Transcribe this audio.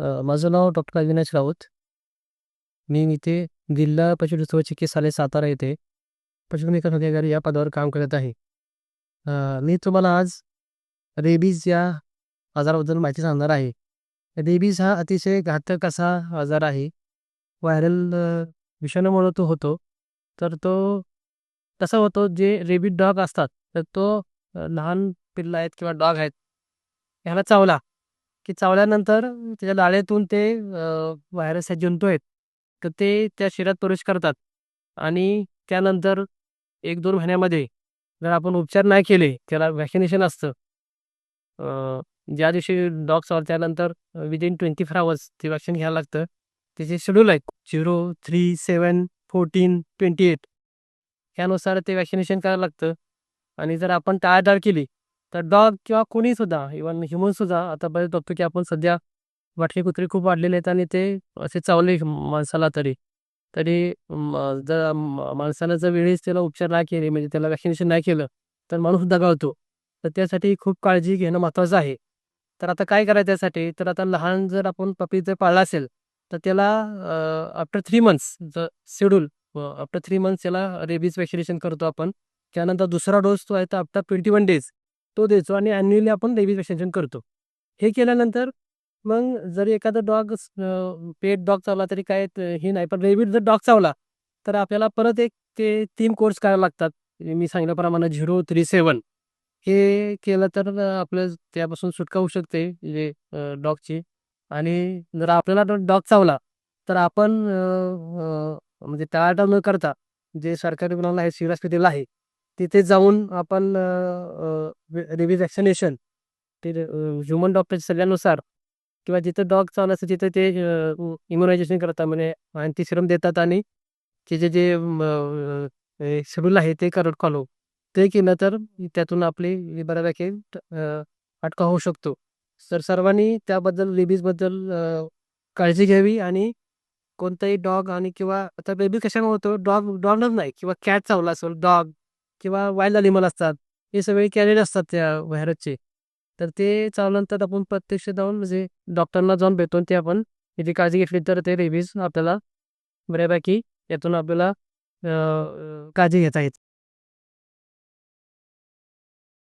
माझं नाव डॉक्टर अविनाश राऊत. मी इथे जिल्हा पशुसंवर्धन चिकित्सालय सातारा येथे पशुधन अधिकारी या पदावर काम करत आहे. मी तुम्हाला आज रेबीज या आजाराबद्दल माहिती सांगणार आहे. रेबीज हा अतिशय घातक असा आजार आहे. व्हायरल विषाणूमुळे तो होतो. तर तो तसा होतो, जे रेबीज डॉग असतात तर तो लहान पिल्लं आहेत किंवा डॉग आहेत, ह्याला चावला की चावल्यानंतर त्याच्या लाळेतून ते व्हायरस जंतू आहेत, तर ते त्या शरीरात प्रवेश करतात आणि त्यानंतर 1-2 महिन्यामध्ये जर आपण उपचार नाही केले, त्याला व्हॅक्सिनेशन असतं. ज्या दिवशी डॉग चावला त्यानंतर विदिन 24 अवर्स ते व्हॅक्सिन घ्यायला लागतं. त्याचे शेड्यूल आहेत 0, 3, 7, 14, 28 ह्यानुसार ते व्हॅक्सिनेशन करायला लागतं. आणि जर आपण टाळाटाळ केली तर डॉग किंवा कोणीसुद्धा इव्हन ह्युमनसुद्धा, आता बरेच बघतो की आपण सध्या वाटके कुत्रे खूप वाढलेले आहेत आणि ते असे चावले माणसाला तरी तरी जर माणसानं जर वेळेस त्याला उपचार नाही केले, म्हणजे त्याला व्हॅक्सिनेशन नाही केलं, तर माणूस दगावतो. तर त्यासाठी खूप काळजी घेणं महत्त्वाचं आहे. तर आता काय करायचं त्यासाठी, तर आता लहान जर आपण पपी जर पाळला असेल, तर त्याला after 3 months schedule after 3 months त्याला रेबीज व्हॅक्सिनेशन करतो आपण. त्यानंतर दुसरा डोस जो आहे तो आफ्टर 21 डेज तो द्यायचो आणि ॲन्युअली आपण रेबीज व्हॅक्सिनेशन करतो. हे केल्यानंतर मग जर एखादा डॉग पेट डॉग चावला तरी काय हे नाही. पण रेबीज जर डॉग चावला, तर आपल्याला परत एक ते 3 कोर्स करावे लागतात. मी सांगितल्याप्रमाणे 0, 3, 7 हे केलं तर आपलं त्यापासून सुटका होऊ शकते, म्हणजे डॉगची. आणि जर आपल्याला डॉग चावला, तर आपण म्हणजे टाळाटाळ न करता जे सरकारी रुग्णालय आहे, सिव्हिल हॉस्पिटल आहे, तिथे जाऊन आपण रेबीज व्हॅक्सिनेशन ते ह्युमन डॉक्टरच्या सल्ल्यानुसार किंवा जिथं डॉग चावला असतं तिथं ते इम्युनायझेशन करतात, म्हणजे अँटीसिरम देतात आणि त्याचे जे शेड्यूल आहे ते करत फॉलो ते केलं तर त्यातून आपली बऱ्यापैकी अटका होऊ शकतो. तर सर्वांनी त्याबद्दल रेबीजबद्दल काळजी घ्यावी आणि कोणताही डॉग आणि किंवा आता रेबीज कशामुळे होतो, डॉगच नाही किंवा कॅट चावला असेल, डॉग किंवा वाईल्ड ॲनिमल असतात, हे सगळे कॅरियर असतात त्या व्हायरसचे. तर ते चावल्यानंतर आपण प्रत्यक्ष जाऊन म्हणजे डॉक्टरना जाऊन भेटून ते आपण त्याची काळजी घेतली तर ते रेबीज आपल्याला बऱ्यापैकी यातून आपल्याला काळजी घेता येते.